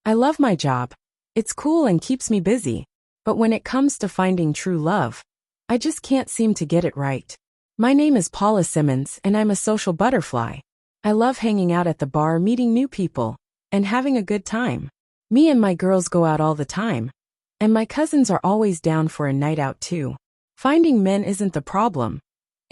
I love my job. It's cool and keeps me busy. But when it comes to finding true love, I just can't seem to get it right. My name is Paula Simmons and I'm a social butterfly. I love hanging out at the bar, meeting new people, and having a good time. Me and my girls go out all the time. And my cousins are always down for a night out too. Finding men isn't the problem.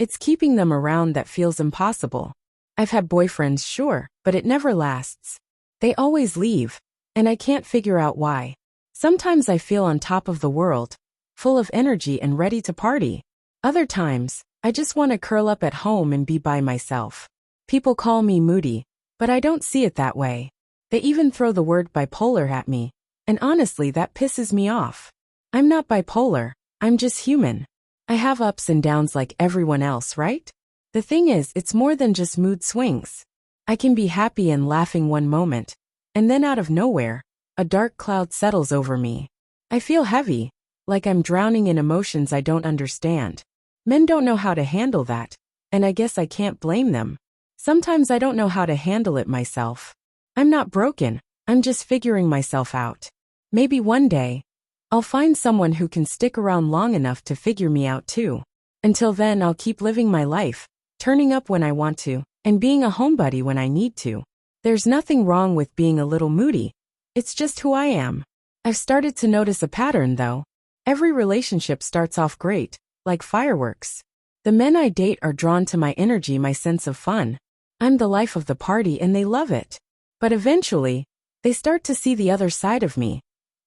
It's keeping them around that feels impossible. I've had boyfriends, sure, but it never lasts. They always leave, and I can't figure out why. Sometimes I feel on top of the world, full of energy and ready to party. Other times, I just want to curl up at home and be by myself. People call me moody, but I don't see it that way. They even throw the word bipolar at me, and honestly that pisses me off. I'm not bipolar, I'm just human. I have ups and downs like everyone else, right? The thing is, it's more than just mood swings. I can be happy and laughing one moment, and then out of nowhere, a dark cloud settles over me. I feel heavy, like I'm drowning in emotions I don't understand. Men don't know how to handle that, and I guess I can't blame them. Sometimes I don't know how to handle it myself. I'm not broken, I'm just figuring myself out. Maybe one day, I'll find someone who can stick around long enough to figure me out too. Until then, I'll keep living my life, turning up when I want to, and being a homebody when I need to. There's nothing wrong with being a little moody. It's just who I am. I've started to notice a pattern though. Every relationship starts off great, like fireworks. The men I date are drawn to my energy, my sense of fun. I'm the life of the party and they love it. But eventually, they start to see the other side of me.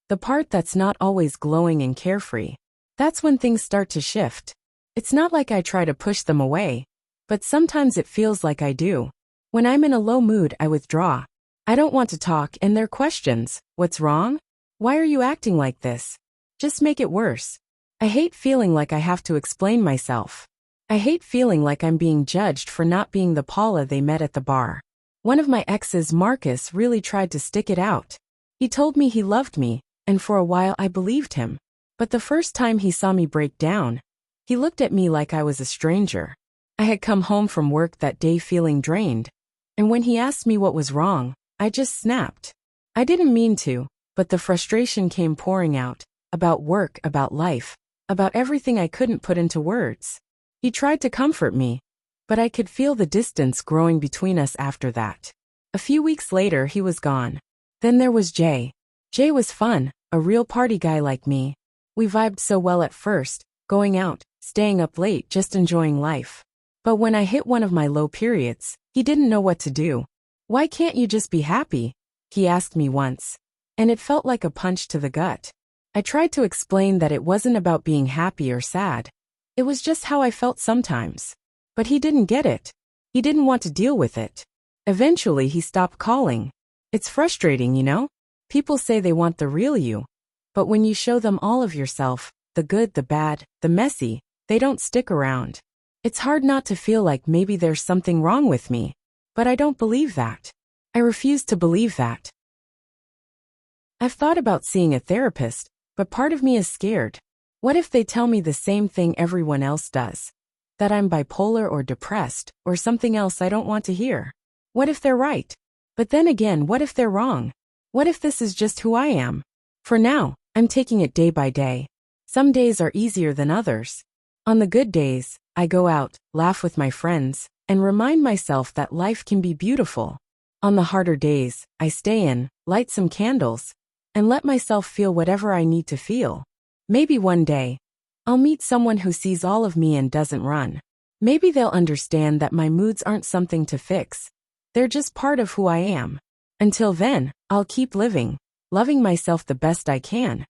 The part that's not always glowing and carefree. That's when things start to shift. It's not like I try to push them away, but sometimes it feels like I do. When I'm in a low mood, I withdraw. I don't want to talk, and their questions, what's wrong? Why are you acting like this? Just make it worse. I hate feeling like I have to explain myself. I hate feeling like I'm being judged for not being the Paula they met at the bar. One of my exes, Marcus, really tried to stick it out. He told me he loved me, and for a while I believed him. But the first time he saw me break down, he looked at me like I was a stranger. I had come home from work that day feeling drained, and when he asked me what was wrong, I just snapped. I didn't mean to, but the frustration came pouring out, about work, about life, about everything I couldn't put into words. He tried to comfort me, but I could feel the distance growing between us after that. A few weeks later, he was gone. Then there was Jay. Jay was fun, a real party guy like me. We vibed so well at first, going out, staying up late, just enjoying life. But when I hit one of my low periods, he didn't know what to do. Why can't you just be happy? He asked me once. And it felt like a punch to the gut. I tried to explain that it wasn't about being happy or sad. It was just how I felt sometimes. But he didn't get it. He didn't want to deal with it. Eventually, he stopped calling. It's frustrating, you know? People say they want the real you. But when you show them all of yourself, the good, the bad, the messy, they don't stick around. It's hard not to feel like maybe there's something wrong with me. But I don't believe that. I refuse to believe that. I've thought about seeing a therapist, but part of me is scared. What if they tell me the same thing everyone else does? That I'm bipolar or depressed, or something else I don't want to hear? What if they're right? But then again, what if they're wrong? What if this is just who I am? For now, I'm taking it day by day. Some days are easier than others. On the good days, I go out, laugh with my friends, and remind myself that life can be beautiful. On the harder days, I stay in, light some candles, and let myself feel whatever I need to feel. Maybe one day, I'll meet someone who sees all of me and doesn't run. Maybe they'll understand that my moods aren't something to fix. They're just part of who I am. Until then, I'll keep living, loving myself the best I can,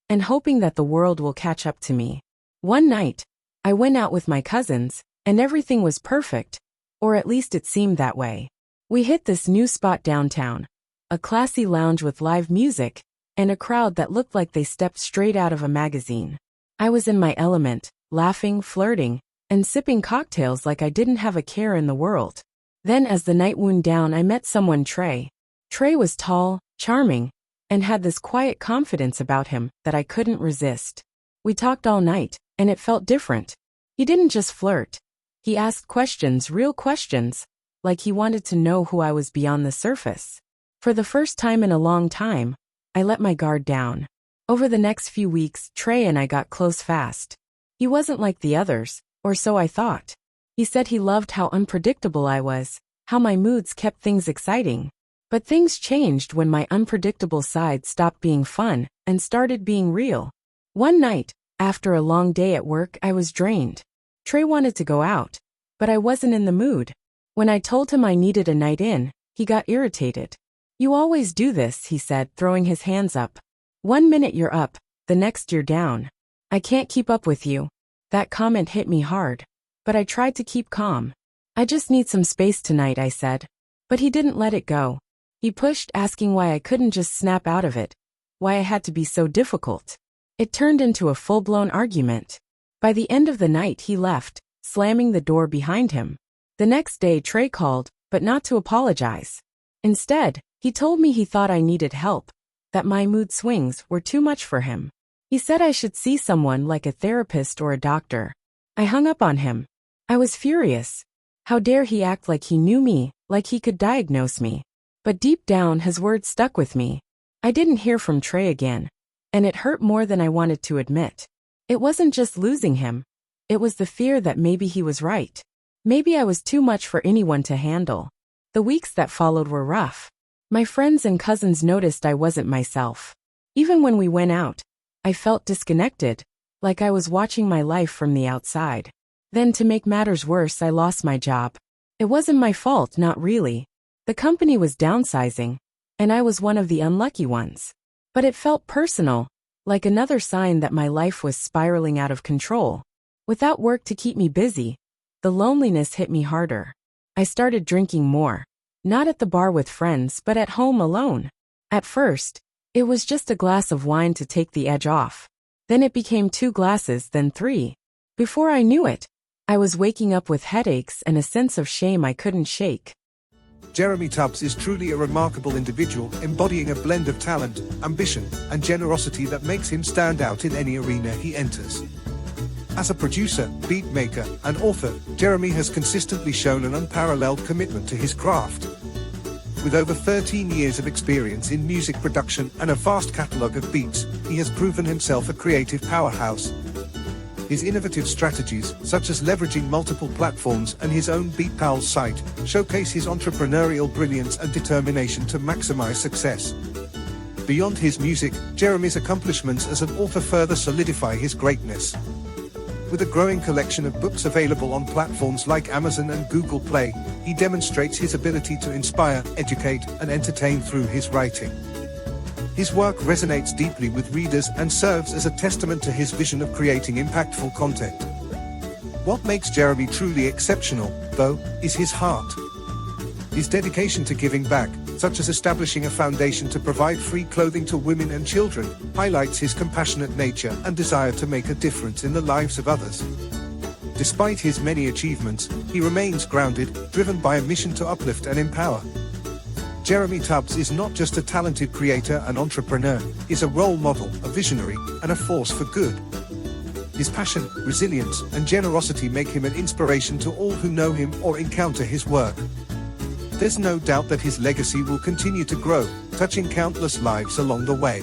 and hoping that the world will catch up to me. One night, I went out with my cousins, and everything was perfect, or at least it seemed that way. We hit this new spot downtown, a classy lounge with live music, and a crowd that looked like they stepped straight out of a magazine. I was in my element, laughing, flirting, and sipping cocktails like I didn't have a care in the world. Then as the night wound down, I met someone, Trey. Trey was tall, charming, and had this quiet confidence about him that I couldn't resist. We talked all night, and it felt different. He didn't just flirt. He asked questions, real questions, like he wanted to know who I was beyond the surface. For the first time in a long time, I let my guard down. Over the next few weeks, Trey and I got close fast. He wasn't like the others, or so I thought. He said he loved how unpredictable I was, how my moods kept things exciting. But things changed when my unpredictable side stopped being fun and started being real. One night, after a long day at work, I was drained. Trey wanted to go out, but I wasn't in the mood. When I told him I needed a night in, he got irritated. "You always do this," he said, throwing his hands up. "One minute you're up, the next you're down. I can't keep up with you." That comment hit me hard, but I tried to keep calm. "I just need some space tonight," I said. But he didn't let it go. He pushed, asking why I couldn't just snap out of it, why I had to be so difficult. It turned into a full-blown argument. By the end of the night he left, slamming the door behind him. The next day Trey called, but not to apologize. Instead, he told me he thought I needed help, that my mood swings were too much for him. He said I should see someone like a therapist or a doctor. I hung up on him. I was furious. How dare he act like he knew me, like he could diagnose me. But deep down his words stuck with me. I didn't hear from Trey again, and it hurt more than I wanted to admit. It wasn't just losing him. It was the fear that maybe he was right. Maybe I was too much for anyone to handle. The weeks that followed were rough. My friends and cousins noticed I wasn't myself. Even when we went out, I felt disconnected, like I was watching my life from the outside. Then to make matters worse, I lost my job. It wasn't my fault, not really. The company was downsizing, and I was one of the unlucky ones. But it felt personal, like another sign that my life was spiraling out of control. Without work to keep me busy, the loneliness hit me harder. I started drinking more. Not at the bar with friends, but at home alone. At first, it was just a glass of wine to take the edge off. Then it became 2 glasses, then 3. Before I knew it, I was waking up with headaches and a sense of shame I couldn't shake. Jeremy Tubbs is truly a remarkable individual, embodying a blend of talent, ambition, and generosity that makes him stand out in any arena he enters. As a producer, beat maker, and author, Jeremy has consistently shown an unparalleled commitment to his craft. With over 13 years of experience in music production and a vast catalogue of beats, he has proven himself a creative powerhouse. His innovative strategies, such as leveraging multiple platforms and his own BeatPal's site, showcase his entrepreneurial brilliance and determination to maximize success. Beyond his music, Jeremy's accomplishments as an author further solidify his greatness. With a growing collection of books available on platforms like Amazon and Google Play, he demonstrates his ability to inspire, educate, and entertain through his writing. His work resonates deeply with readers and serves as a testament to his vision of creating impactful content. What makes Jeremy truly exceptional, though, is his heart. His dedication to giving back, such as establishing a foundation to provide free clothing to women and children, highlights his compassionate nature and desire to make a difference in the lives of others. Despite his many achievements, he remains grounded, driven by a mission to uplift and empower. Jeremy Tubbs is not just a talented creator and entrepreneur, he's a role model, a visionary, and a force for good. His passion, resilience, and generosity make him an inspiration to all who know him or encounter his work. There's no doubt that his legacy will continue to grow, touching countless lives along the way.